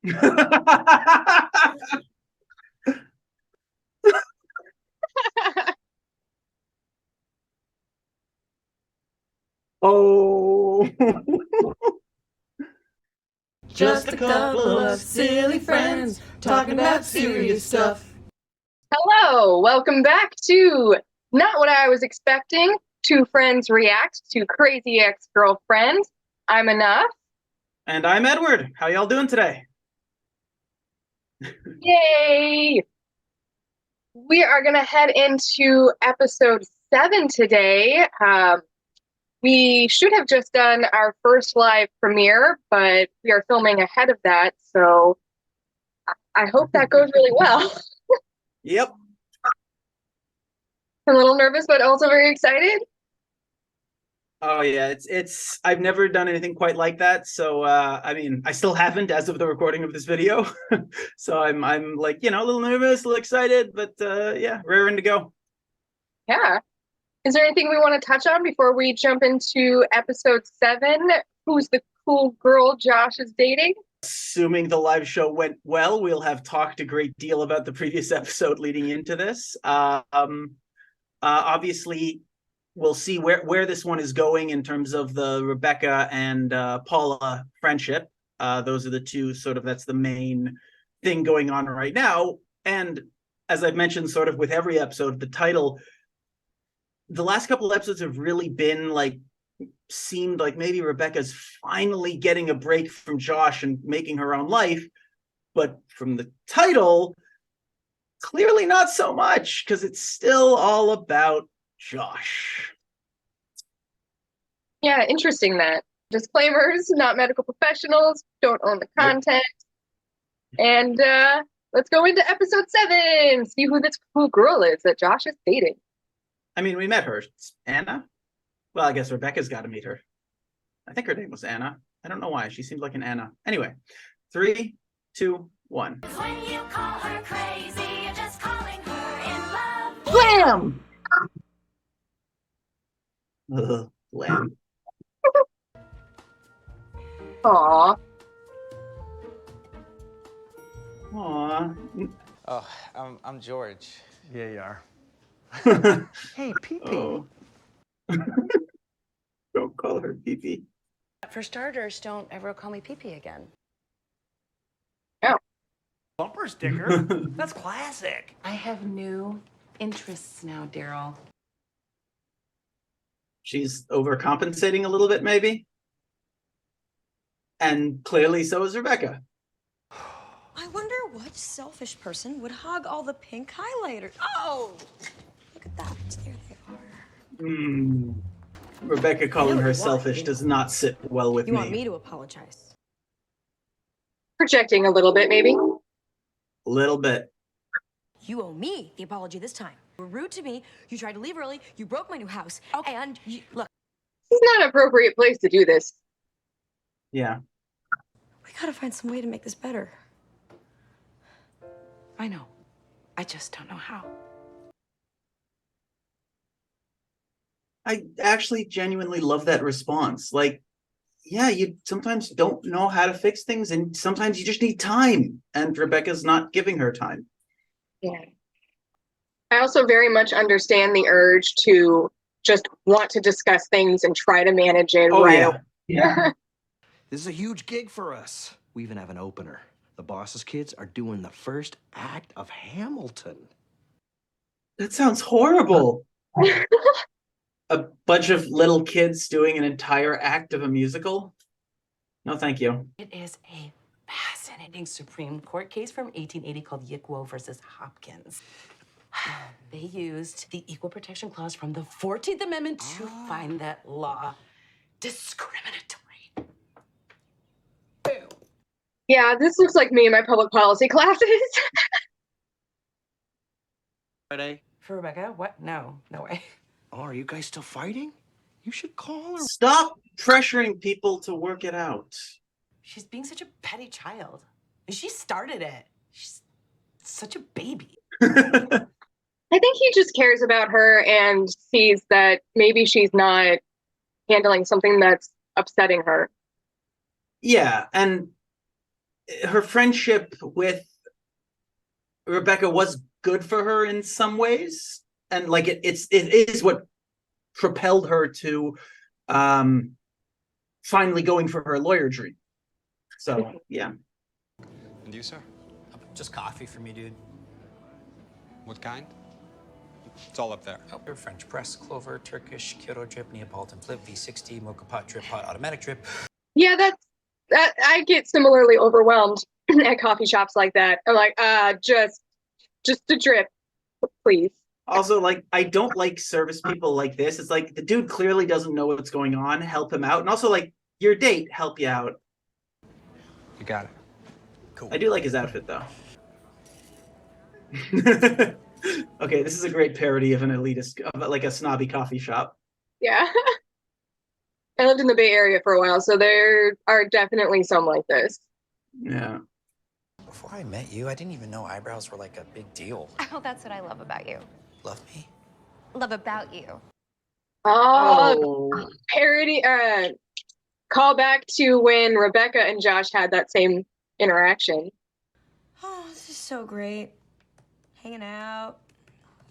Oh. Just a couple of silly friends talking about serious stuff. Hello, welcome back to Not What I Was Expecting. Two friends react to Crazy Ex-Girlfriend. I'm Enough. And I'm Edward. How y'all doing today? Yay! We are going to head into episode 7 today. We should have just done our first live premiere, but we are filming ahead of that, so I hope that goes really well. Yep. I'm a little nervous, but also very excited. Oh yeah, it's I've never done anything quite like that. So I mean, I still haven't as of the recording of this video. So I'm like, a little nervous, a little excited, but yeah, raring to go. Yeah. Is there anything we want to touch on before we jump into episode 7? Who's the cool girl Josh is dating? Assuming the live show went well, we'll have talked a great deal about the previous episode leading into this. Obviously, we'll see where this one is going in terms of the Rebecca and Paula friendship. Those are the two that's the main thing going on right now. And as I've mentioned sort of with every episode, the title, the last couple of episodes have really been seemed like maybe Rebecca's finally getting a break from Josh and making her own life. But from the title, clearly not so much, because it's still all about Josh. Yeah, interesting that. Disclaimers, not medical professionals, don't own the content. Nope. And let's go into episode 7, see who this cool girl is that Josh is dating. I mean, we met her. It's Anna. Well, I guess Rebecca's got to meet her. I think her name was Anna. I don't know why. She seemed like an Anna. Anyway, 3, 2, 1. When you call her crazy, you're just calling her in love. Blam! Ugh, blam. Aww. Aww. Oh, I'm George. Yeah, you are. Hey, Pee-Pee. Oh. Don't call her Pee-Pee. For starters, don't ever call me Pee-Pee again. Oh. Bumper sticker? That's classic. I have new interests now, Daryl. She's overcompensating a little bit, maybe? And clearly so is Rebecca. I wonder what selfish person would hog all the pink highlighters. Oh, look at that. There they are. Rebecca calling her selfish does not sit well with me. You want me to apologize? Projecting a little bit, maybe. A little bit. You owe me the apology this time. You were rude to me. You tried to leave early. You broke my new house. Okay, and look. This is not an appropriate place to do this. Yeah. We gotta find some way to make this better. I know. I just don't know how. I actually genuinely love that response. Yeah, you sometimes don't know how to fix things, and sometimes you just need time. And Rebecca's not giving her time. Yeah. I also very much understand the urge to just want to discuss things and try to manage it right. Yeah. This is a huge gig for us. We even have an opener. The boss's kids are doing the first act of Hamilton. That sounds horrible. A bunch of little kids doing an entire act of a musical? No, thank you. It is a fascinating Supreme Court case from 1880 called Yickwo versus Hopkins. They used the Equal Protection Clause from the 14th Amendment to find that law discriminatory. Boom. Yeah, this looks like me in my public policy classes. Friday. For Rebecca? What? No way. Oh, are you guys still fighting? You should call her. Stop pressuring people to work it out. She's being such a petty child. She started it. She's such a baby. I think he just cares about her and sees that maybe she's not handling something that's upsetting her. Yeah, and her friendship with Rebecca was good for her in some ways, and like it is what propelled her to finally going for her lawyer dream. So yeah. And you, sir? Just coffee for me, dude. What kind? It's all up there. French press, clover, Turkish, Kyoto drip, Neapolitan flip, V60, mocha pot drip, pot automatic drip. Yeah, that I get similarly overwhelmed at coffee shops like that. I'm like, just a drip, please. Also, like, I don't like service people like this. It's like the dude clearly doesn't know what's going on. Help him out. And also, like, your date, help you out. You got it. Cool. I do like his outfit, though. Okay, this is a great parody of an elitist, of like a snobby coffee shop. Yeah. I lived in the Bay Area for a while, so there are definitely some like this. Yeah. Before I met you, I didn't even know eyebrows were like a big deal. Oh, that's what I love about you. Love me? Love about you. Oh, parody, call back to when Rebecca and Josh had that same interaction. Oh, this is so great. Hanging out.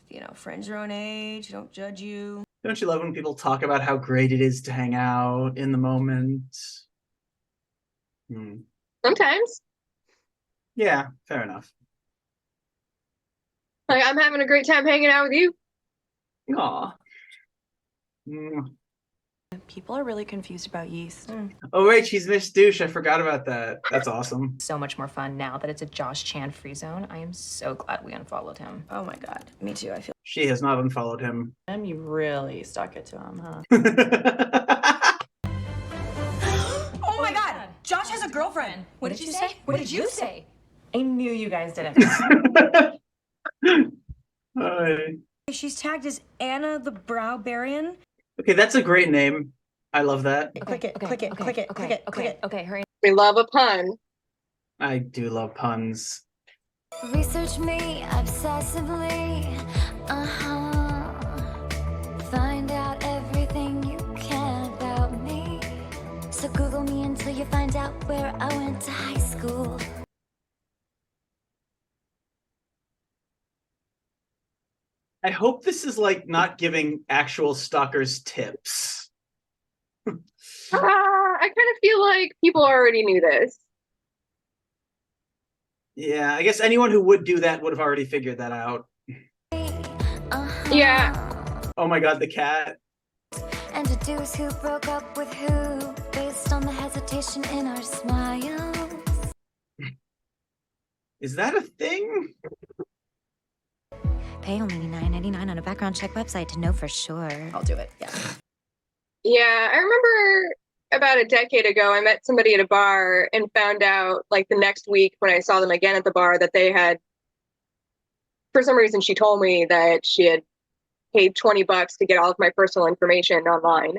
You know, friends your own age, don't judge you. Don't you love when people talk about how great it is to hang out in the moment? Sometimes. Yeah, fair enough. Like, I'm having a great time hanging out with you. Aw. People are really confused about yeast. Oh, right, she's Miss Douche. I forgot about that. That's awesome. So much more fun now that it's a Josh Chan free zone. I am so glad we unfollowed him. Oh my god, me too. I feel She has not unfollowed him. you really stuck it to him, huh? Oh my god! Josh has a girlfriend! What did you say? What did you say? I knew you guys didn't. She's tagged as Anna the Browbarian. Okay, that's a great name. I love that. Click it, click it, click it, click it, click it. Okay, hurry. We love a pun. I do love puns. Research me obsessively. Find out everything you can about me. So Google me until you find out where I went to high school. I hope this is like not giving actual stalkers tips. I kind of feel like people already knew this. Yeah, I guess anyone who would do that would have already figured that out. Yeah. Oh my god, the cat. And deduce who broke up with who based on the hesitation in our smiles. Is that a thing? Pay only $9.99 on a background check website to know for sure. I'll do it. Yeah. Yeah, I remember about a decade ago, I met somebody at a bar and found out like the next week when I saw them again at the bar that they had, for some reason, she told me that she had paid $20 to get all of my personal information online.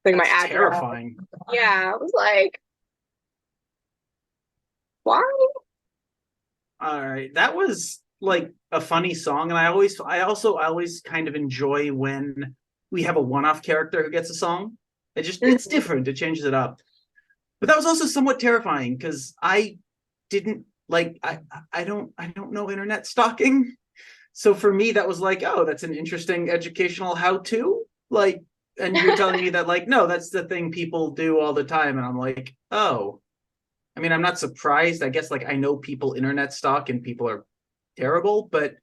Like my address. Terrifying. Yeah, I was like, why? All right, that was like a funny song, and I always kind of enjoy when we have a one-off character who gets a song. It's different. It changes it up. But that was also somewhat terrifying because I didn't like I don't know internet stalking. So for me, that was like, oh, that's an interesting educational how-to. Like, and you're telling me that like, no, that's the thing people do all the time, and I'm like, oh. I mean, I'm not surprised. I guess like I know people internet stalk and people are terrible, but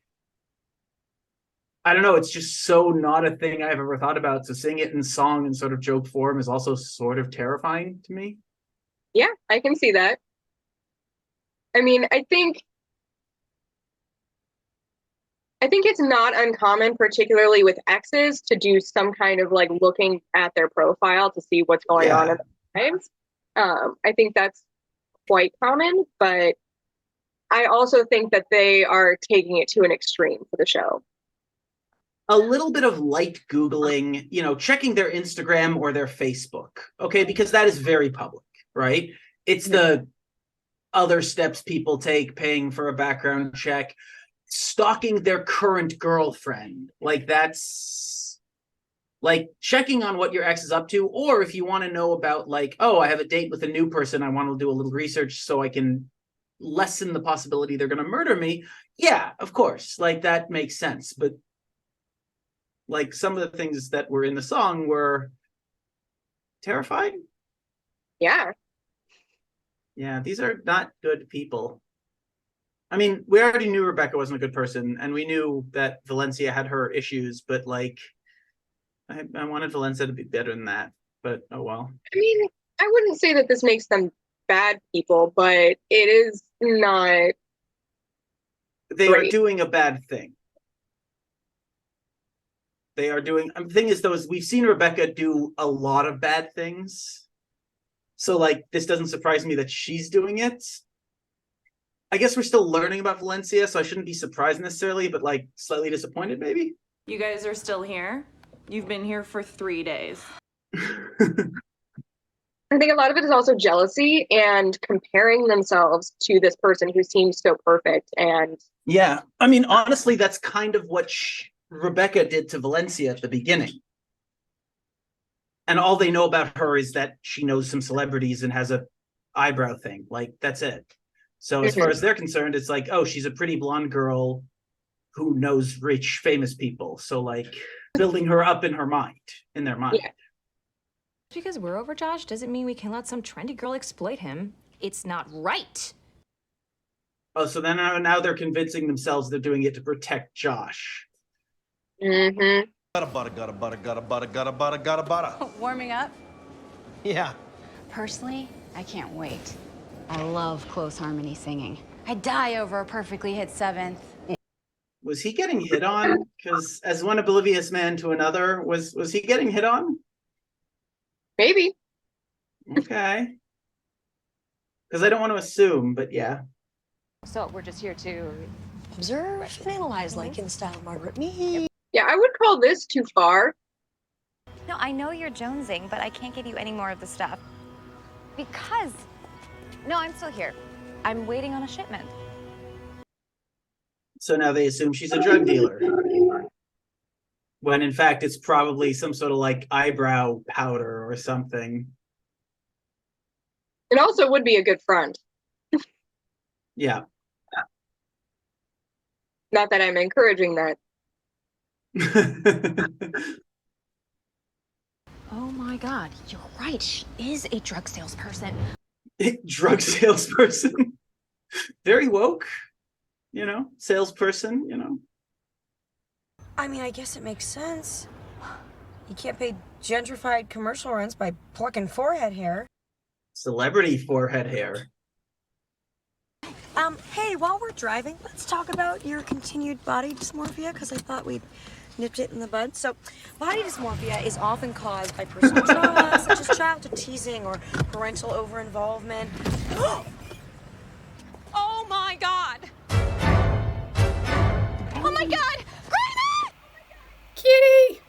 I don't know. It's just so not a thing I've ever thought about. So seeing it in song and sort of joke form is also sort of terrifying to me. Yeah, I can see that. I mean, I think it's not uncommon, particularly with exes, to do some kind of like looking at their profile to see what's going on in their lives. I think that's quite common, but I also think that they are taking it to an extreme for the show. A little bit of light Googling, checking their Instagram or their Facebook, okay? Because that is very public, right? It's the other steps people take, paying for a background check, stalking their current girlfriend. Like like checking on what your ex is up to, or if you want to know about like, oh, I have a date with a new person, I want to do a little research so I can lessen the possibility they're going to murder me. Yeah, of course, like that makes sense. But like some of the things that were in the song were terrifying. Yeah. Yeah, these are not good people. I mean, we already knew Rebecca wasn't a good person, and we knew that Valencia had her issues, but like I wanted Valencia to be better than that, but oh well. I mean, I wouldn't say that this makes them bad people, but it is not. They great. are doing a bad thing. They are doing. The thing is, though, is we've seen Rebecca do a lot of bad things, so like this doesn't surprise me that she's doing it. I guess we're still learning about Valencia, so I shouldn't be surprised necessarily, but like slightly disappointed, maybe. You guys are still here? You've been here for 3 days. I think a lot of it is also jealousy and comparing themselves to this person who seems so perfect. And yeah, I mean, honestly, that's kind of what Rebecca did to Valencia at the beginning. And all they know about her is that she knows some celebrities and has a eyebrow thing. Like, that's it. So as far as they're concerned, it's like, oh, she's a pretty blonde girl who knows rich, famous people. So like building her up in their mind. yeah. Just because we're over Josh doesn't mean we can let some trendy girl exploit him. It's not right. Oh, so then now they're convincing themselves they're doing it to protect Josh. Mm-hmm. Warming up? Yeah. Personally, I can't wait. I love close harmony singing. I'd die over a perfectly hit seventh. Was he getting hit on? Because as one oblivious man to another, was he getting hit on? Maybe. Okay. Because I don't want to assume, but yeah. So we're just here to observe and analyze, like in style, Margaret Me. Yeah, I would call this too far. No, I know you're jonesing, but I can't give you any more of the stuff. Because... No, I'm still here. I'm waiting on a shipment. So now they assume she's a drug dealer. When in fact it's probably some sort of like eyebrow powder or something. It also would be a good front. Yeah. Not that I'm encouraging that. Oh my God, you're right. She is a drug salesperson. Drug salesperson. Very woke, salesperson, I mean, I guess it makes sense. You can't pay gentrified commercial rents by plucking forehead hair. Celebrity forehead hair. Hey, while we're driving, let's talk about your continued body dysmorphia, because I thought we'd nipped it in the bud. So, body dysmorphia is often caused by personal trauma, such as childhood teasing or parental over-involvement. Oh my God! Oh my God! Grandma! Kitty!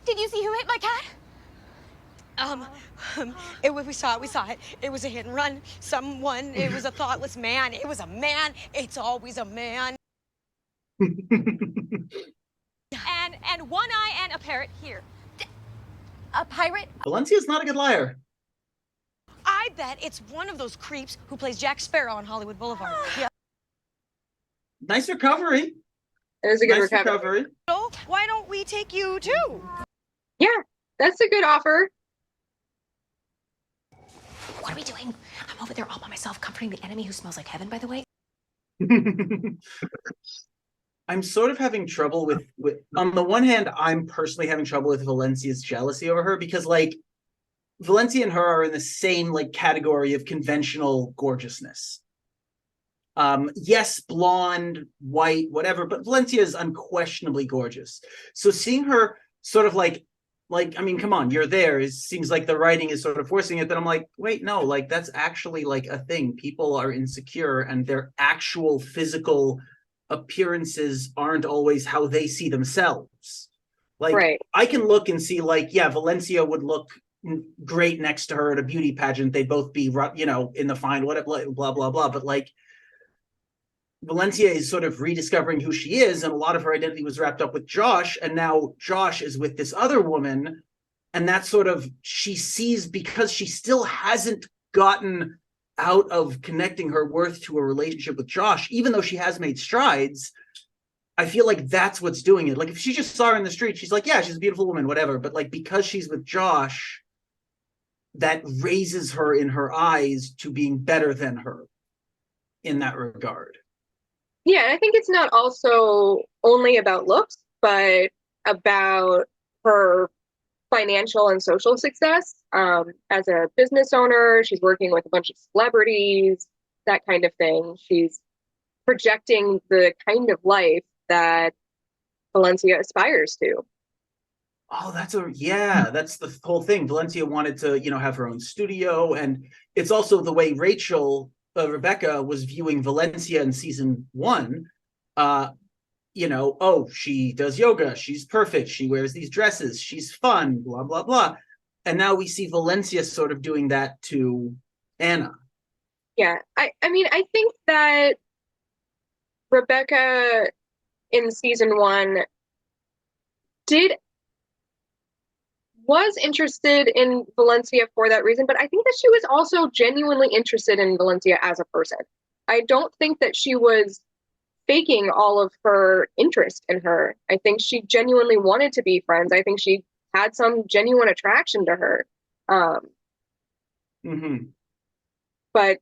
Did you see who hit my cat? We saw it. It was a hit and run. It was a thoughtless man. It was a man. It's always a man. and one eye and a parrot here. A pirate? Valencia's not a good liar. I bet it's one of those creeps who plays Jack Sparrow on Hollywood Boulevard. Yeah. Nice recovery. It was a good Nice recovery. So, why don't we take you too? Yeah, that's a good offer. What are we doing? I'm over there all by myself comforting the enemy who smells like heaven, by the way. I'm sort of having trouble with on the one hand, I'm personally having trouble with Valencia's jealousy over her because like Valencia and her are in the same like category of conventional gorgeousness. Yes, blonde, white, whatever, but Valencia is unquestionably gorgeous. So seeing her sort of like, I mean, come on, you're there. It seems like the writing is sort of forcing it. But I'm like, wait, no, like that's actually like a thing. People are insecure and their actual physical appearances aren't always how they see themselves. Like right. I can look and see like, yeah, Valencia would look great next to her at a beauty pageant. They'd both be, in the fine, whatever, blah, blah, blah. But like, Valencia is sort of rediscovering who she is, and a lot of her identity was wrapped up with Josh, and now Josh is with this other woman, and that's sort of, she sees, because she still hasn't gotten out of connecting her worth to a relationship with Josh, even though she has made strides. I feel like that's what's doing it. Like, if she just saw her in the street, she's like, yeah, she's a beautiful woman, whatever. But like, because she's with Josh, that raises her in her eyes to being better than her in that regard. Yeah, and I think it's not also only about looks, but about her financial and social success. As a business owner, she's working with a bunch of celebrities, that kind of thing. She's projecting the kind of life that Valencia aspires to. Oh, that's the whole thing. Valencia wanted to, have her own studio, and it's also the way Rebecca was viewing Valencia in season 1. Oh, she does yoga, she's perfect, she wears these dresses, she's fun, blah, blah, blah. And now we see Valencia sort of doing that to Anna. Yeah, I mean, I think that Rebecca in season 1 was interested in Valencia for that reason, but I think that she was also genuinely interested in Valencia as a person. I don't think that she was faking all of her interest in her. I think she genuinely wanted to be friends. I think she had some genuine attraction to her. But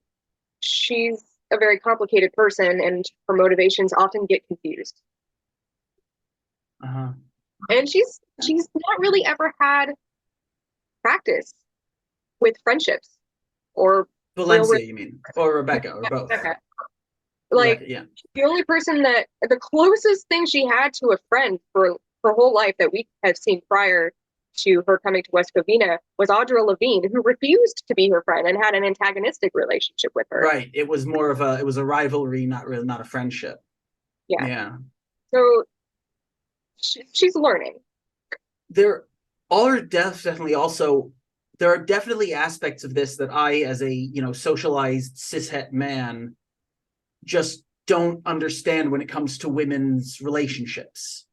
she's a very complicated person, and her motivations often get confused. And she's not really ever had practice with friendships or Valencia, you mean, or Rebecca, or both? Rebecca. Like, Rebecca, yeah. The only person the closest thing she had to a friend for her whole life that we have seen prior to her coming to West Covina was Audra Levine, who refused to be her friend and had an antagonistic relationship with her. Right. It was more of a rivalry, not a friendship. Yeah. So she's learning. There are definitely aspects of this that I, as a socialized cishet man, just don't understand when it comes to women's relationships.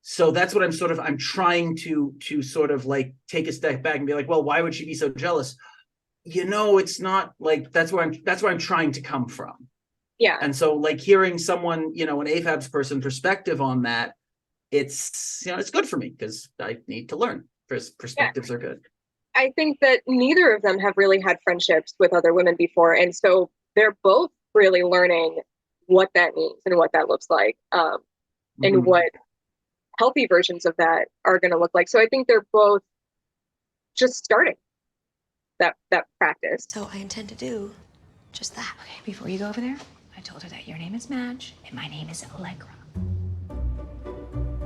So that's what I'm trying to sort of like take a step back and be like, well, why would she be so jealous? It's not like, that's where I'm trying to come from. Yeah. And so like hearing someone, an AFAB's person perspective on that, it's good for me because I need to learn. Perspectives are good. I think that neither of them have really had friendships with other women before, and so they're both really learning what that means and what that looks like, and what healthy versions of that are going to look like. So I think they're both just starting that practice. So I intend to do just that. Okay, before you go over there, I told her that your name is Madge and my name is Allegra.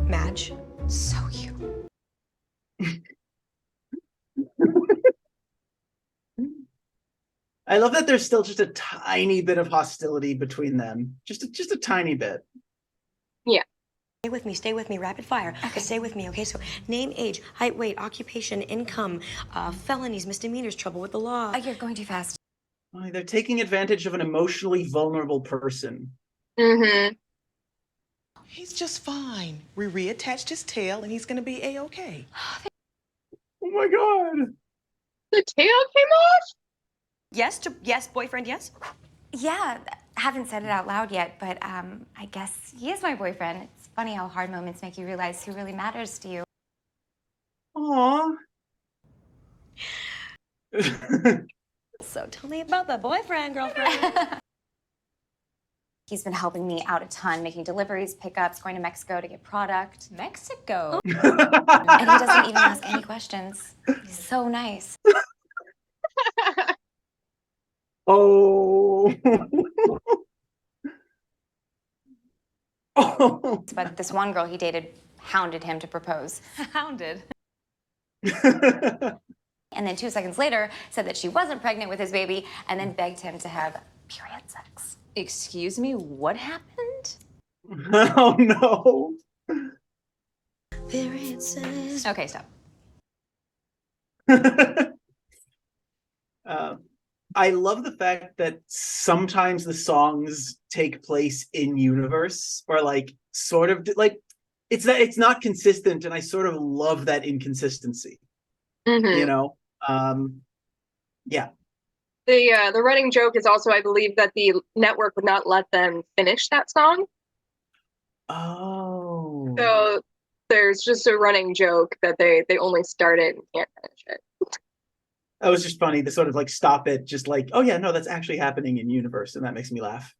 Madge, so cute. I love that there's still just a tiny bit of hostility between them. Just a tiny bit. Yeah. Stay with me, rapid fire. Okay. Stay with me, okay? So name, age, height, weight, occupation, income, felonies, misdemeanors, trouble with the law. Oh, you're going too fast. Oh, they're taking advantage of an emotionally vulnerable person. He's just fine. We reattached his tail and he's gonna be A-okay. Oh my God. The tail came off? Yes, boyfriend, yes? Yeah, haven't said it out loud yet, but I guess he is my boyfriend. It's funny how hard moments make you realize who really matters to you. Aww. So tell me about the boyfriend, girlfriend. He's been helping me out a ton, making deliveries, pickups, going to Mexico to get product. Mexico? And he doesn't even ask any questions. He's so nice. Oh. Oh. But this one girl he dated hounded him to propose. Hounded? And then 2 seconds later said that she wasn't pregnant with his baby and then begged him to have period sex. Excuse me, what happened? Oh no. Period sex. Okay, stop. I love the fact that sometimes the songs take place in universe, or like sort of like it's not consistent, and I sort of love that inconsistency. You know, yeah. The running joke is also, I believe, that the network would not let them finish that song. Oh. So there's just a running joke that they only started and can't finish it. That was just funny to sort of like stop it, just like, oh yeah, no, that's actually happening in universe, and that makes me laugh.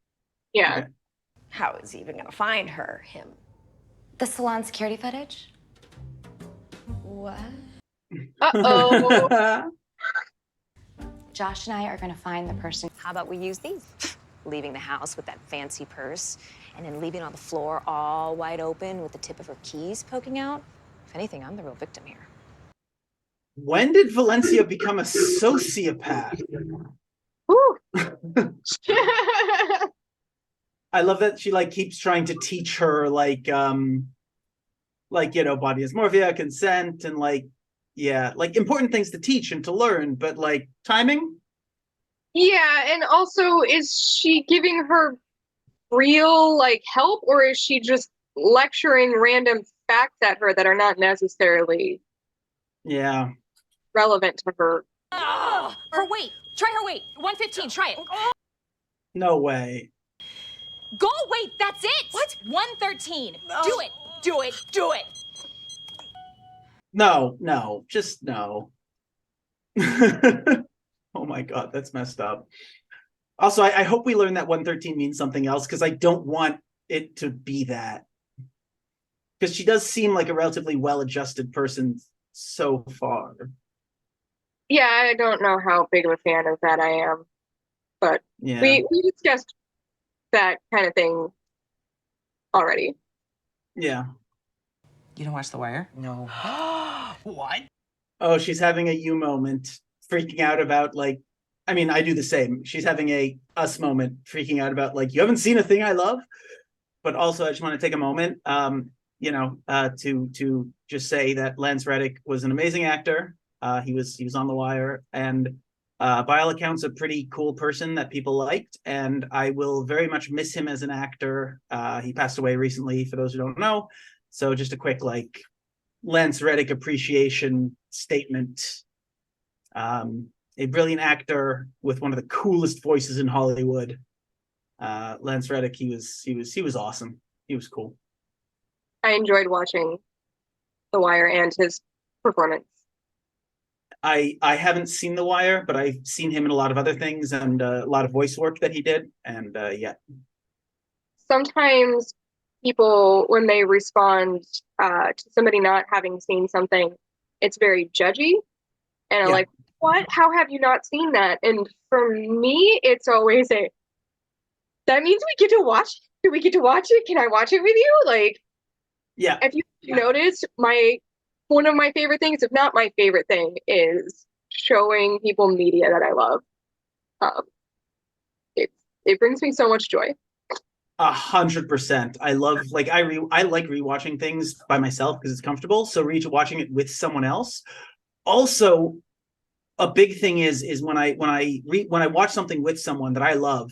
Yeah. Okay. How is he even gonna find her? Him? The salon security footage? What? Uh-oh. Josh and I are gonna find the person. How about we use these? Leaving the house with that fancy purse, and then leaving on the floor all wide open with the tip of her keys poking out. If anything, I'm the real victim here. When did Valencia become a sociopath? I love that she like keeps trying to teach her like body dysmorphia, consent, and like important things to teach and to learn, but like timing. Yeah, and also, is she giving her real like help, or is she just lecturing random facts at her that are not necessarily relevant to her? Her weight. Try her weight. 115. Try it. No way. Go weight. That's it. What? 113. No. Do it. Do it. Do it. No, just no. Oh my God, that's messed up. Also, I hope we learn that 113 means something else, because I don't want it to be that. Because she does seem like a relatively well-adjusted person so far. Yeah, I don't know how big of a fan of that I am, but Yeah. we discussed that kind of thing already. Yeah. You don't watch The Wire? No. What? Oh, she's having a you moment, freaking out about like, I mean, I do the same. She's having a us moment, freaking out about like, you haven't seen a thing I love. But also, I just want to take a moment, to just say that Lance Reddick was an amazing actor. He was on The Wire, and by all accounts, a pretty cool person that people liked. And I will very much miss him as an actor. He passed away recently, for those who don't know. So just a quick like Lance Reddick appreciation statement. A brilliant actor with one of the coolest voices in Hollywood. Lance Reddick, he was awesome. He was cool. I enjoyed watching The Wire and his performance. I haven't seen The Wire, but I've seen him in a lot of other things, and a lot of voice work that he did. And yeah. Sometimes people, when they respond to somebody not having seen something, it's very judgy. And I'm like, what? How have you not seen that? And for me, it's always that means we get to watch it. Do we get to watch it? Can I watch it with you? Like, yeah. If you noticed, one of my favorite things, if not my favorite thing, is showing people media that I love. It brings me so much joy. 100%. I love like I like rewatching things by myself because it's comfortable. So rewatching it with someone else. Also, a big thing is when I watch something with someone that I love,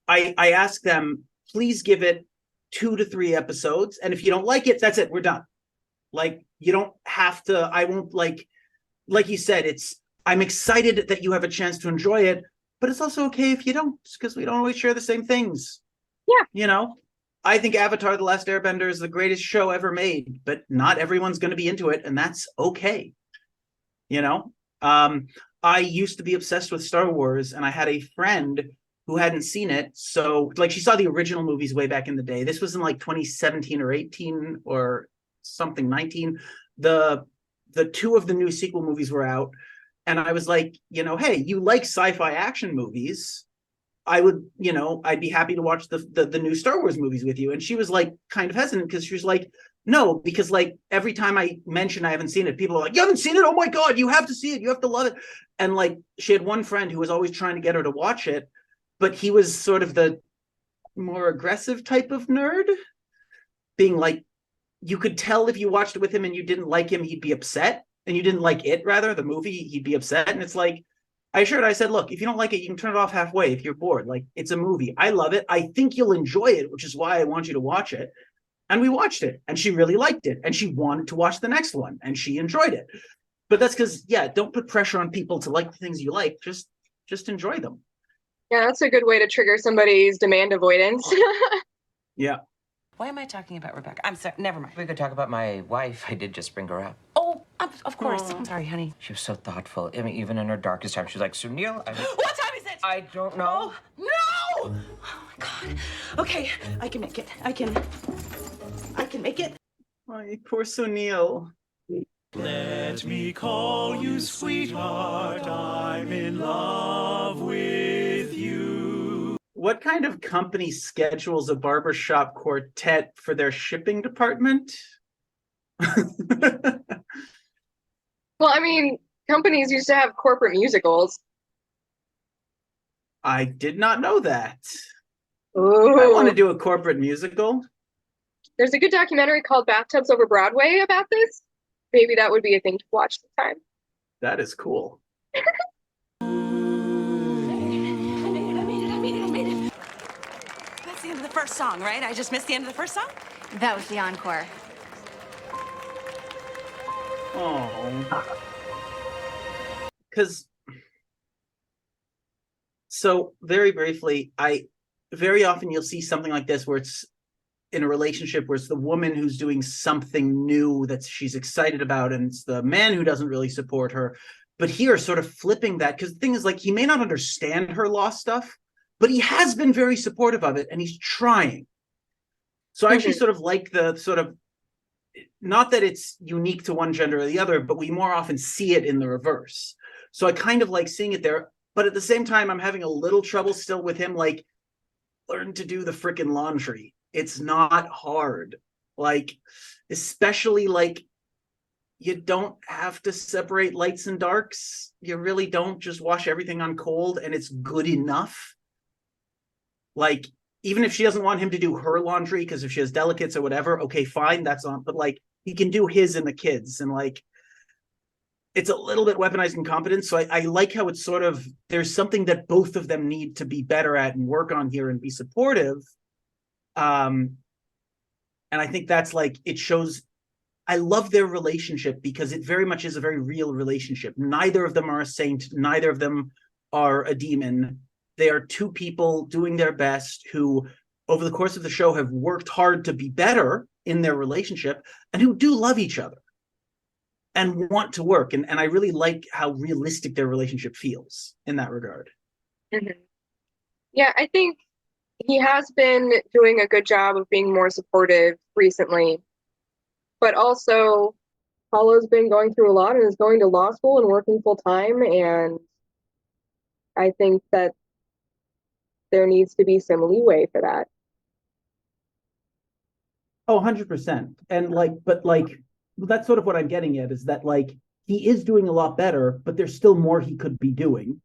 I ask them, please give it 2 to 3 episodes, and if you don't like it, that's it, we're done. Like, you don't have to. I won't like you said, I'm excited that you have a chance to enjoy it, but it's also okay if you don't, because we don't always share the same things. Yeah. I think Avatar: The Last Airbender is the greatest show ever made, but not everyone's going to be into it, and that's okay. I used to be obsessed with Star Wars, and I had a friend who hadn't seen it. So like, she saw the original movies way back in the day. This was in like 2017 or 18 or something, 19. The 2 of the new sequel movies were out. And I was like, hey, you like sci-fi action movies. I would, I'd be happy to watch the new Star Wars movies with you. And she was like kind of hesitant, because she was like, no, because like every time I mention I haven't seen it, people are like, you haven't seen it? Oh my God, you have to see it. You have to love it. And like, she had one friend who was always trying to get her to watch it, but he was sort of the more aggressive type of nerd, being like, you could tell if you watched it with him and you didn't like him, he'd be upset. And you didn't like it, rather, the movie, he'd be upset. And it's like, I said, look, if you don't like it, you can turn it off halfway if you're bored. Like, it's a movie. I love it. I think you'll enjoy it, which is why I want you to watch it. And we watched it, and she really liked it, and she wanted to watch the next one, and she enjoyed it. But that's because, yeah, don't put pressure on people to like the things you like. Just enjoy them. Yeah, that's a good way to trigger somebody's demand avoidance. Yeah. Why am I talking about Rebecca? I'm sorry, never mind. We could talk about my wife. I did just bring her up. Oh, of course. I'm sorry, honey. She was so thoughtful. I mean, even in her darkest time, she was like, so Neil, What time is it? I don't know. Oh, no! Oh, my God. Okay, I can make it. I can make it. My poor Sunil. Let me call you sweetheart, I'm in love with you. What kind of company schedules a barbershop quartet for their shipping department? Well, I mean, companies used to have corporate musicals. I did not know that. Ooh. I want to do a corporate musical. There's a good documentary called Bathtubs Over Broadway about this. Maybe that would be a thing to watch sometime. That is cool. I made it. That's the end of the first song, right? I just missed the end of the first song? That was the encore. Oh. Because, so very briefly, very often you'll see something like this where it's in a relationship where it's the woman who's doing something new that she's excited about, and it's the man who doesn't really support her. But here, sort of flipping that, because the thing is, like, he may not understand her law stuff, but he has been very supportive of it, and he's trying. So I actually sort of like the sort of, not that it's unique to one gender or the other, but we more often see it in the reverse. So I kind of like seeing it there, but at the same time, I'm having a little trouble still with him, like, learn to do the freaking laundry. It's not hard. Like, especially like, you don't have to separate lights and darks. You really don't. Just wash everything on cold and it's good enough. Like, even if she doesn't want him to do her laundry, because if she has delicates or whatever, okay, fine, that's on. But like, he can do his and the kids. And like, it's a little bit weaponized incompetence. So I like how it's sort of, there's something that both of them need to be better at and work on here and be supportive. And I think that's like, it shows, I love their relationship because it very much is a very real relationship. Neither of them are a saint. Neither of them are a demon. They are two people doing their best who, over the course of the show, have worked hard to be better in their relationship and who do love each other and want to work. And I really like how realistic their relationship feels in that regard. Mm-hmm. Yeah, I think he has been doing a good job of being more supportive recently. But also, Paulo's been going through a lot and is going to law school and working full time. And I think that there needs to be some leeway for that. Oh, 100%. And like, but like, that's sort of what I'm getting at, is that like, he is doing a lot better, but there's still more he could be doing.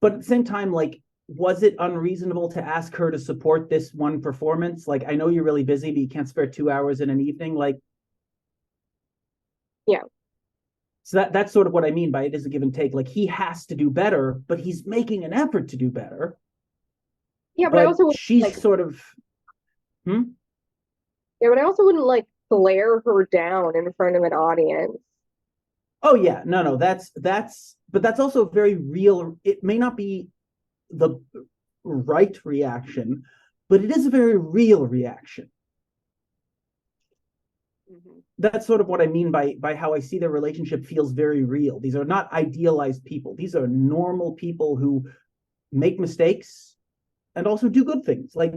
But at the same time, like, was it unreasonable to ask her to support this one performance? Like, I know you're really busy, but you can't spare 2 hours in an evening. Like, yeah. So that's sort of what I mean by it is a give and take. Like, he has to do better, but he's making an effort to do better. Yeah, but I also she's like, sort of. Yeah, but I also wouldn't like glare her down in front of an audience. Oh yeah, no, but that's also very real. It may not be the right reaction, but it is a very real reaction. Mm-hmm. That's sort of what I mean by how I see their relationship feels very real. These are not idealized people. These are normal people who make mistakes and also do good things. Like,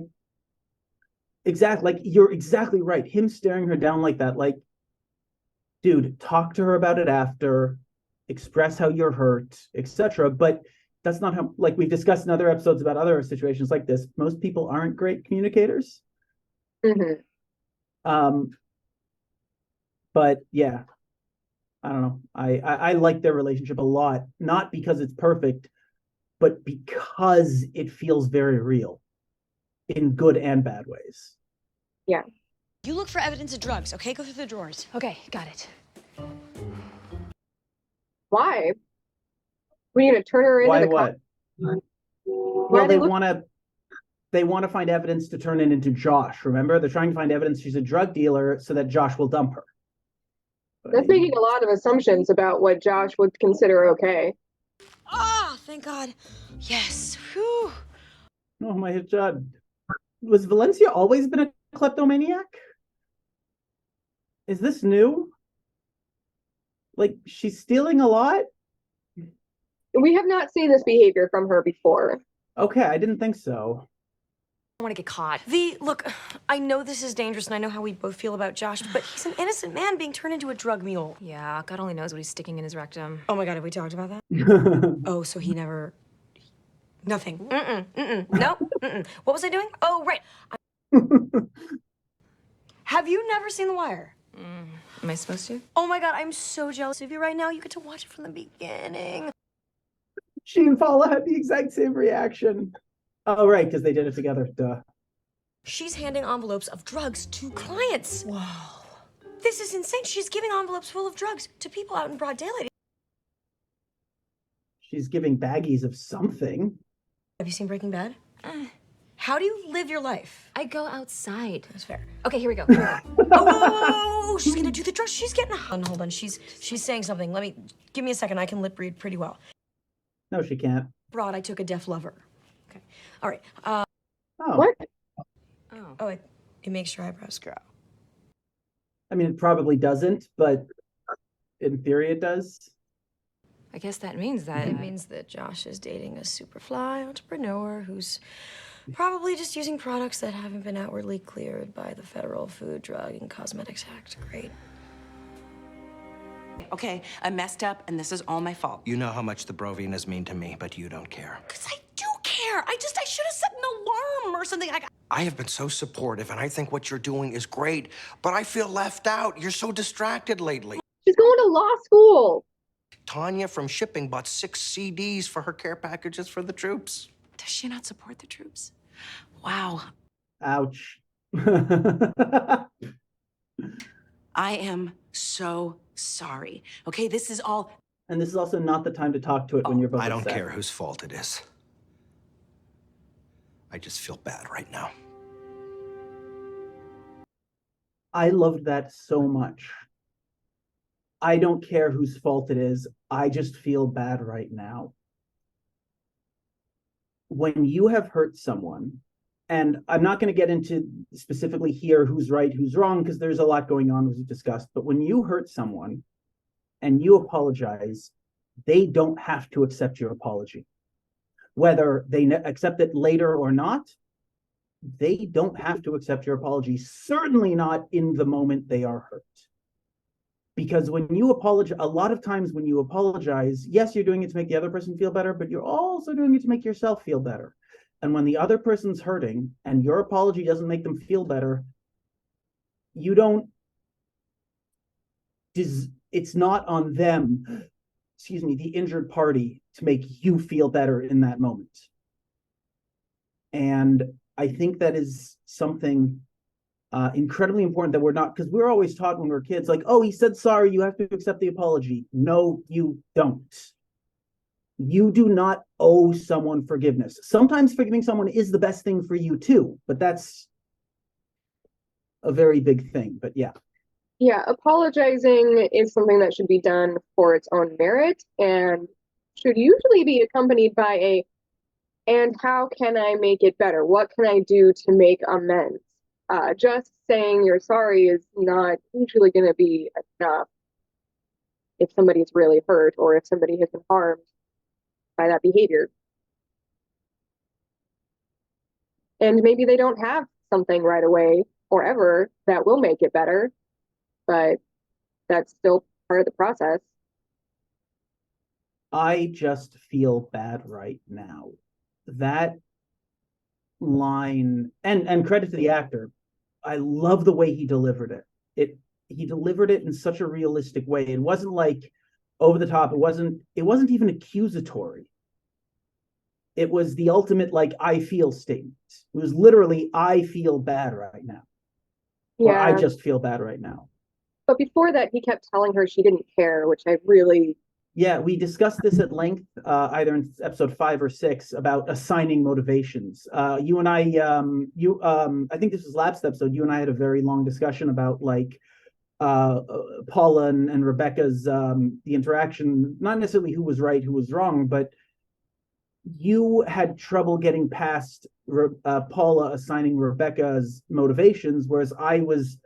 exactly, like, you're exactly right. Him staring her down like that, like, dude, talk to her about it after, express how you're hurt, etc. But that's not how, like we've discussed in other episodes about other situations like this, most people aren't great communicators. Mm-hmm. But yeah, I don't know. I like their relationship a lot, not because it's perfect, but because it feels very real in good and bad ways. Yeah. You look for evidence of drugs, okay? Go through the drawers. Okay, got it. Why? We need to turn her into Why the what? Yeah, Well, they they want to find evidence to turn it into Josh. Remember, they're trying to find evidence she's a drug dealer so that Josh will dump her. That's making a lot of assumptions about what Josh would consider okay. Oh, thank God. Yes. Whew. Oh my God. Was Valencia always been a kleptomaniac? Is this new? Like, she's stealing a lot? We have not seen this behavior from her before. Okay, I didn't think so. I want to get caught. V, look, I know this is dangerous and I know how we both feel about Josh, but he's an innocent man being turned into a drug mule. Yeah, God only knows what he's sticking in his rectum. Oh my God, have we talked about that? Oh, so he never... Nothing. Nope. What was I doing? Oh, right. Have you never seen The Wire? Am I supposed to? Oh my God, I'm so jealous of you right now. You get to watch it from the beginning. She and Paula had the exact same reaction. Oh, right, because they did it together. Duh. She's handing envelopes of drugs to clients. Wow. This is insane. She's giving envelopes full of drugs to people out in broad daylight. She's giving baggies of something. Have you seen Breaking Bad? How do you live your life? I go outside. That's fair. Okay, here we go. Oh, she's gonna do the drugs. She's getting hold on. She's saying something. Give me a second. I can lip read pretty well. No, she can't. Broad, I took a deaf lover. Okay. All right. Oh. What? Oh, it makes your eyebrows grow. I mean, it probably doesn't, but in theory it does. I guess that means that... It means that Josh is dating a superfly entrepreneur who's probably just using products that haven't been outwardly cleared by the Federal Food, Drug, and Cosmetics Act. Great. Okay, I messed up, and this is all my fault. You know how much the Brovinas mean to me, but you don't care. Because I do care. I should have set an alarm or something. I have been so supportive, and I think what you're doing is great, but I feel left out. You're so distracted lately. She's going to law school. Tanya from shipping bought 6 CDs for her care packages for the troops. Does she not support the troops? Wow. Ouch. I am so sorry. Okay, this is all... And this is also not the time to talk to it when you're both I don't upset. care whose fault it is. I just feel bad right now. I loved that so much. I don't care whose fault it is. I just feel bad right now. When you have hurt someone, and I'm not going to get into specifically here who's right, who's wrong, because there's a lot going on as we discussed, but when you hurt someone and you apologize, they don't have to accept your apology. Whether they accept it later or not, they don't have to accept your apology, certainly not in the moment they are hurt. Because when you apologize, a lot of times when you apologize, yes, you're doing it to make the other person feel better, but you're also doing it to make yourself feel better. And when the other person's hurting and your apology doesn't make them feel better, you don't, it's not on them, excuse me, the injured party to make you feel better in that moment. And I think that is something incredibly important that we're not, because we're always taught when we're kids, like, oh, he said sorry, you have to accept the apology. No, you don't. You do not owe someone forgiveness. Sometimes forgiving someone is the best thing for you too, but that's a very big thing. But yeah. Yeah, apologizing is something that should be done for its own merit and should usually be accompanied by and how can I make it better? What can I do to make amends? Just saying you're sorry is not usually going to be enough if somebody's really hurt or if somebody has been harmed by that behavior. And maybe they don't have something right away or ever that will make it better, but that's still part of the process. I just feel bad right now. That line, and credit to the actor, I love the way he delivered it. He delivered it in such a realistic way. It wasn't like over the top. It wasn't even accusatory. It was the ultimate, like, I feel statement. It was literally, I feel bad right now. Yeah. Or I just feel bad right now. But before that, he kept telling her she didn't care, which I really Yeah, we discussed this at length, either in episode 5 or 6, about assigning motivations. You and I, I think this was last episode. You and I had a very long discussion about like Paula and Rebecca's the interaction, not necessarily who was right, who was wrong, but you had trouble getting past Paula assigning Rebecca's motivations, whereas I was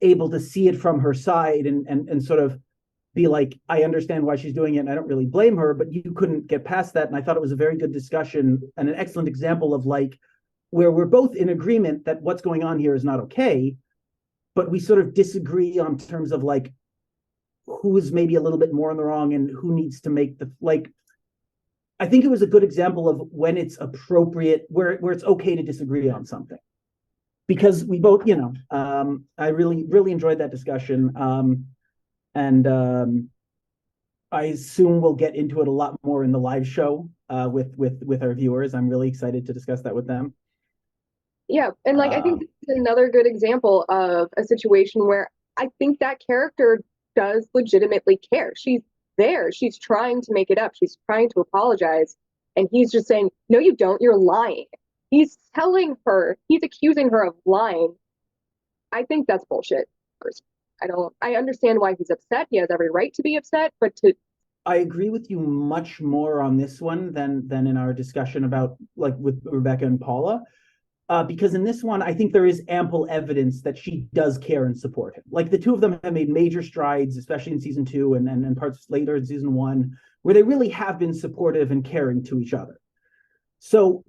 able to see it from her side and sort of be like, I understand why she's doing it, and I don't really blame her, but you couldn't get past that. And I thought it was a very good discussion and an excellent example of like where we're both in agreement that what's going on here is not okay, but we sort of disagree on terms of like who's maybe a little bit more in the wrong and who needs to make the like. I think it was a good example of when it's appropriate, where it's okay to disagree on something, because we both, I really enjoyed that discussion. And I assume we'll get into it a lot more in the live show with our viewers. I'm really excited to discuss that with them. Yeah, and like I think this is another good example of a situation where I think that character does legitimately care. She's there. She's trying to make it up. She's trying to apologize. And he's just saying, no, you don't. You're lying. He's telling her, he's accusing her of lying. I think that's bullshit. I understand why he's upset. He has every right to be upset, but I agree with you much more on this one than in our discussion about like with Rebecca and Paula. Because in this one, I think there is ample evidence that she does care and support him. Like the two of them have made major strides, especially in season 2 and parts later in season 1, where they really have been supportive and caring to each other. So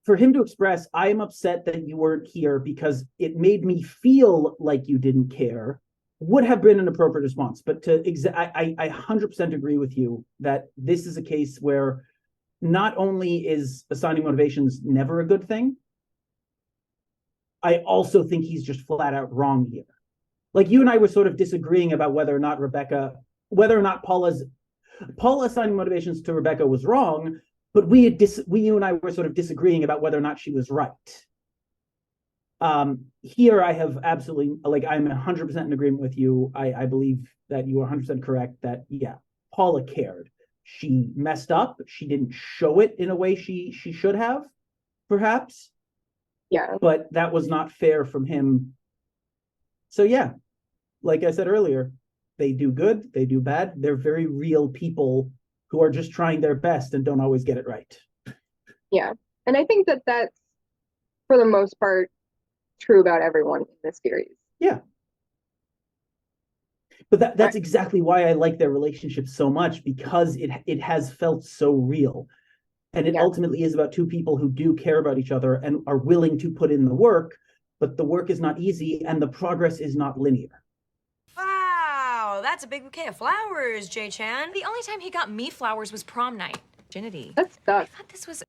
for him to express, I am upset that you weren't here because it made me feel like you didn't care, would have been an appropriate response. But I 100% agree with you that this is a case where not only is assigning motivations never a good thing, I also think he's just flat out wrong here. Like you and I were sort of disagreeing about whether or not Paula assigning motivations to Rebecca was wrong, but you and I were sort of disagreeing about whether or not she was right. Here I have absolutely, like, I'm 100% in agreement with you. I believe that you are 100% correct that, yeah, Paula cared. She messed up. She didn't show it in a way she should have, perhaps. Yeah. But that was not fair from him. So yeah, like I said earlier, they do good, they do bad. They're very real people who are just trying their best and don't always get it right. Yeah. And I think that that's, for the most part, true about everyone in this series. Yeah. But that's exactly why I like their relationship so much, because it has felt so real. And it ultimately is about two people who do care about each other and are willing to put in the work, but the work is not easy and the progress is not linear. Wow, that's a big bouquet of flowers, Jay-chan. The only time he got me flowers was prom night. Virginity. That's I thought this was...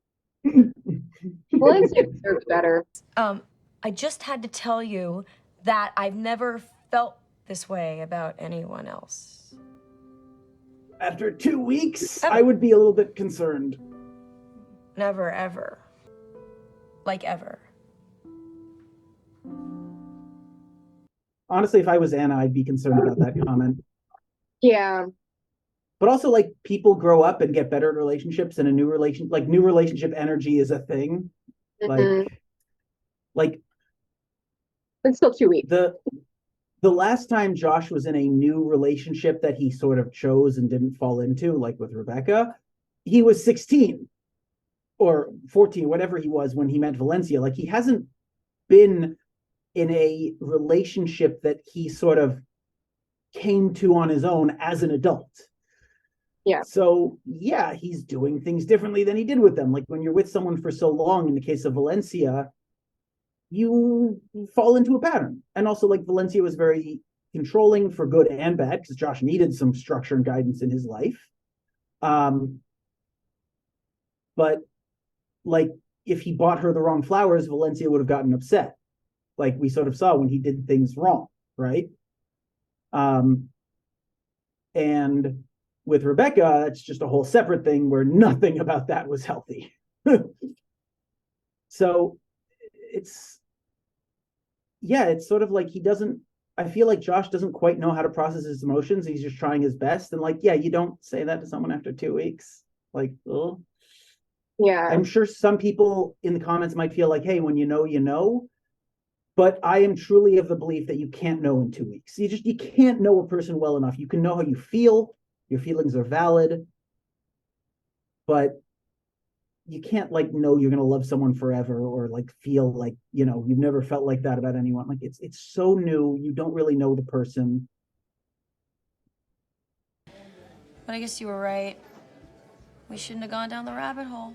Valencia deserves better. I just had to tell you that I've never felt this way about anyone else. After 2 weeks, I would be a little bit concerned. Never, ever. Like, ever. Honestly, if I was Anna, I'd be concerned about that comment. Yeah. But also, like, people grow up and get better at relationships, and new relationship energy is a thing. Like it's still 2 weeks. The last time Josh was in a new relationship that he sort of chose and didn't fall into, like with Rebecca, he was 16 or 14, whatever he was when he met Valencia. Like, he hasn't been in a relationship that he sort of came to on his own as an adult. Yeah. So yeah, he's doing things differently than he did with them. Like when you're with someone for so long, in the case of Valencia, you fall into a pattern. And also, like, Valencia was very controlling for good and bad, because Josh needed some structure and guidance in his life. But like, if he bought her the wrong flowers, Valencia would have gotten upset. Like we sort of saw when he did things wrong, right? And with Rebecca, it's just a whole separate thing where nothing about that was healthy. So it's sort of like he doesn't I feel like Josh doesn't quite know how to process his emotions. He's just trying his best. And like, yeah, you don't say that to someone after 2 weeks. Like, oh. Yeah. I'm sure some people in the comments might feel like, hey, when you know, you know. But I am truly of the belief that you can't know in 2 weeks. You can't know a person well enough. You can know how you feel. Your feelings are valid. But you can't like know you're gonna love someone forever or like feel like, you know, you've never felt like that about anyone. Like it's so new. You don't really know the person. But I guess you were right. We shouldn't have gone down the rabbit hole.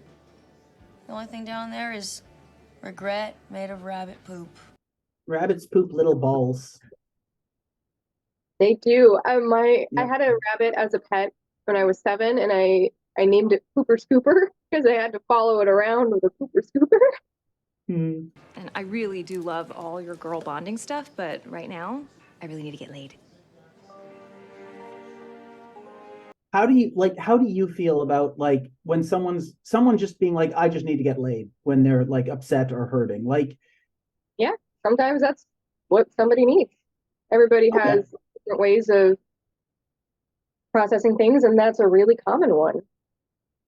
The only thing down there is regret made of rabbit poop. Rabbits poop little balls. They do. I Yeah. had a rabbit as a pet when I was 7, and I named it Pooper Scooper because I had to follow it around with a Pooper Scooper. And I really do love all your girl bonding stuff, but right now, I really need to get laid. How do you feel about like when someone just being like, I just need to get laid when they're like upset or hurting? Like, Yeah, sometimes that's what somebody needs. Everybody Okay. has different ways of processing things, and that's a really common one.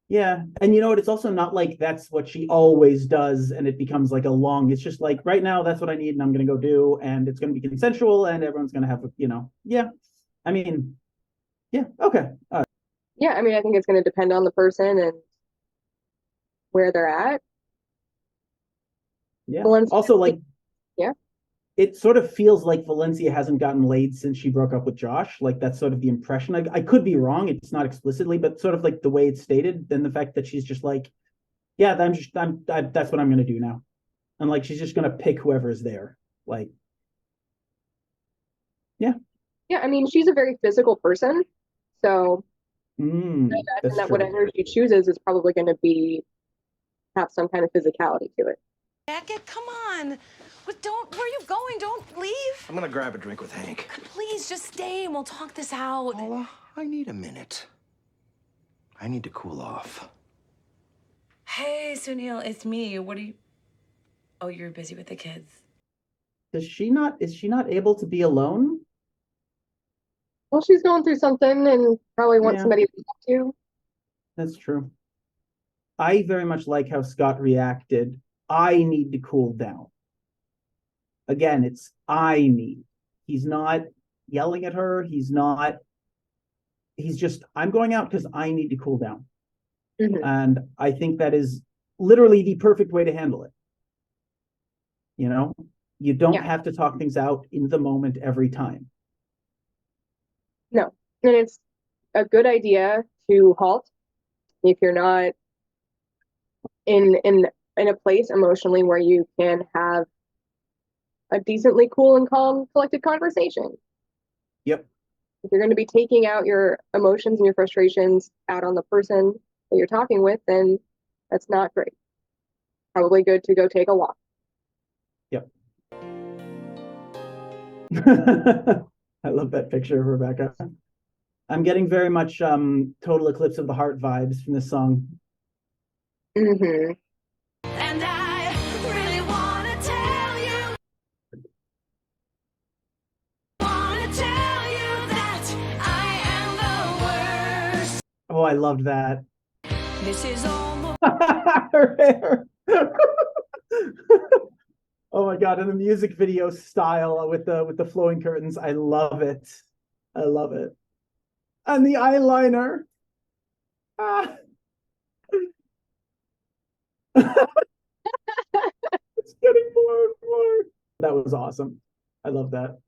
yeah. And you know what? It's also not like that's what she always does and it becomes like a long, it's just like right now that's what I need and I'm gonna go do, and it's gonna be consensual and everyone's gonna have, you know, yeah. I mean, yeah, okay. Yeah, I mean, I think it's going to depend on the person and where they're at. Yeah. Valencia- Also, like, Yeah. it sort of feels like Valencia hasn't gotten laid since she broke up with Josh. Like that's sort of the impression. I could be wrong. It's not explicitly, but sort of like the way it's stated. Then the fact that she's just like, yeah, that's what I'm gonna do now, and like she's just gonna pick whoever's there. Like, Yeah, I mean, she's a very physical person, so I imagine that's that true. whatever she chooses is probably going to have some kind of physicality to it. Jacket, come on. But where are you going? Don't leave. I'm gonna grab a drink with Hank. Please just stay and we'll talk this out. Paula, I need a minute. I need to cool off. Hey, Sunil, it's me. What are you? Oh, you're busy with the kids. Is she not able to be alone? Well, she's going through something and probably wants Yeah. somebody to talk to. That's true. I very much like how Scott reacted. I need to cool down. Again, it's I need. He's not yelling at her. He's just, I'm going out because I need to cool down. And I think that is literally the perfect way to handle it. You know, you don't have to talk things out in the moment every time. No, and it's a good idea to halt if you're not in a place emotionally where you can have a decently cool and calm, collected conversation. Yep. If you're going to be taking out your emotions and your frustrations out on the person that you're talking with, then that's not great. Probably good to go take a walk. Yep. I love that picture of Rebecca. I'm getting very much Total Eclipse of the Heart vibes from this song. Mm-hmm. And I really wanna tell you that I am the worst. Oh, I loved that. This is almost Her hair. Oh my god, in the music video style with the flowing curtains. I love it. I love it. And the eyeliner. Ah. It's getting more and more. That was awesome. I love that.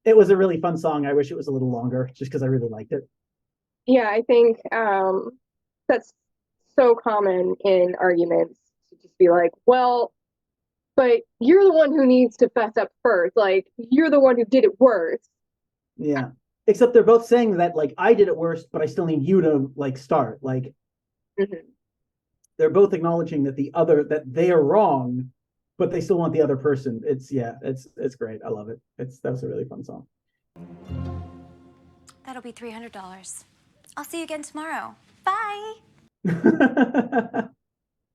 It was a really fun song. I wish it was a little longer just because I really liked it. Yeah, I think that's so common in arguments to just be like, well, but you're the one who needs to fess up first. Like, you're the one who did it worse. Yeah. Except they're both saying that, like, I did it worst, but I still need you to, like, start. Like, they're both acknowledging that that they are wrong, but they still want the other person. It's great. I love it. That was a really fun song. That'll be $300. I'll see you again tomorrow. Bye.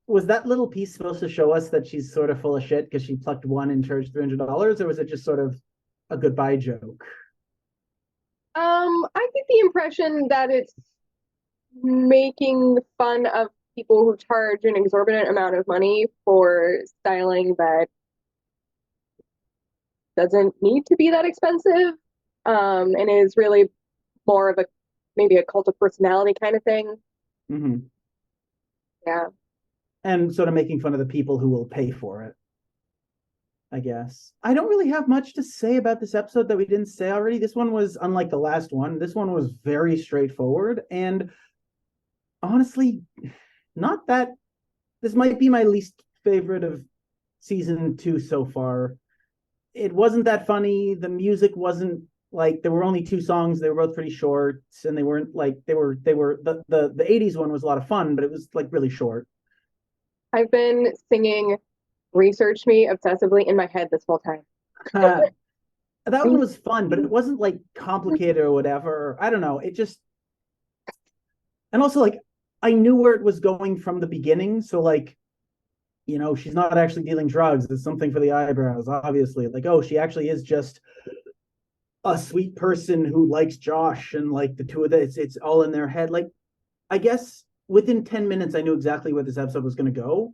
Was that little piece supposed to show us that she's sort of full of shit because she plucked one and charged $300, or was it just sort of a goodbye joke? I get the impression that it's making fun of people who charge an exorbitant amount of money for styling that doesn't need to be that expensive, and is really more of a maybe a cult of personality kind of thing. Mm-hmm. Yeah. And sort of making fun of the people who will pay for it, I guess. I don't really have much to say about this episode that we didn't say already. This one was unlike the last one. This one was very straightforward, and honestly, not that. This might be my least favorite of season 2 so far. It wasn't that funny. The music wasn't like, there were only 2 songs. They were both pretty short, and they weren't like they were the 80s one was a lot of fun, but it was like really short. I've been singing Research Me obsessively in my head this whole time. That one was fun, but it wasn't like complicated or whatever. I don't know. It just, and also like I knew where it was going from the beginning. So like, you know, she's not actually dealing drugs. It's something for the eyebrows, obviously. Like, oh, she actually is just a sweet person who likes Josh, and like the two of them, it's all in their head. Like, I guess within 10 minutes, I knew exactly where this episode was going to go.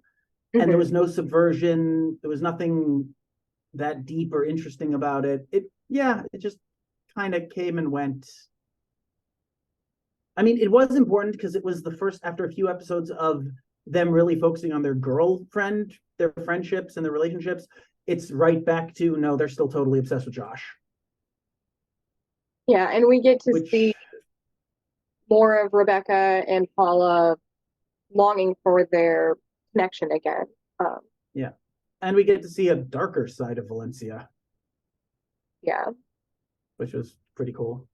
And there was no subversion. There was nothing that deep or interesting about it. It just kind of came and went. I mean, it was important because it was the first, after a few episodes of them really focusing on their girlfriend, their friendships and their relationships. It's right back to, no, they're still totally obsessed with Josh. Yeah, and we get to see more of Rebecca and Paula longing for their connection again. Yeah. And we get to see a darker side of Valencia. Yeah. Which was pretty cool.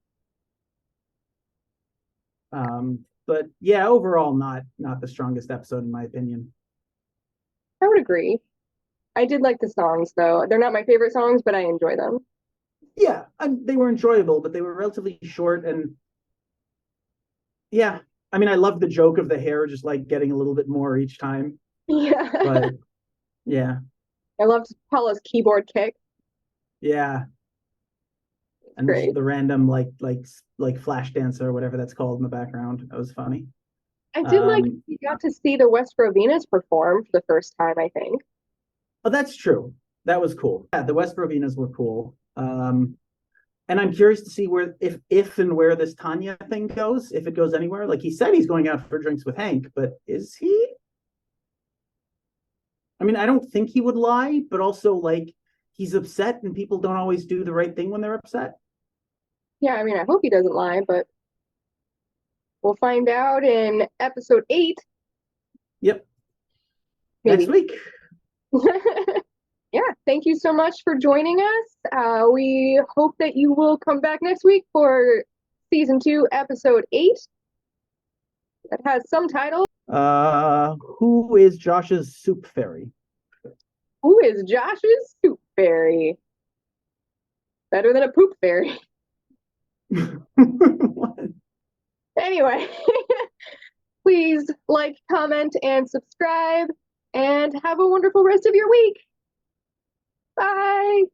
But yeah, overall not the strongest episode in my opinion. I would agree. I did like the songs though. They're not my favorite songs, but I enjoy them. Yeah, they were enjoyable, but they were relatively short. And yeah, I mean, I love the joke of the hair just like getting a little bit more each time. Yeah. But yeah. I loved Paula's keyboard kick. Yeah. And great. the random like flash dancer or whatever that's called in the background. That was funny. I did like you got to see the West Rovinas perform for the first time, I think. Oh, that's true. That was cool. Yeah, the West Rovinas were cool. And I'm curious to see where if and where this Tanya thing goes, if it goes anywhere. Like he said he's going out for drinks with Hank, but is he? I mean, I don't think he would lie, but also like he's upset and people don't always do the right thing when they're upset. Yeah, I mean, I hope he doesn't lie, but we'll find out in episode 8. Yep. Maybe. Next week. Yeah, thank you so much for joining us. We hope that you will come back next week for season 2, episode 8. That has some title. Who is Josh's soup fairy? Who is Josh's soup fairy? Better than a poop fairy. Anyway, please like, comment, and subscribe, and have a wonderful rest of your week. Bye.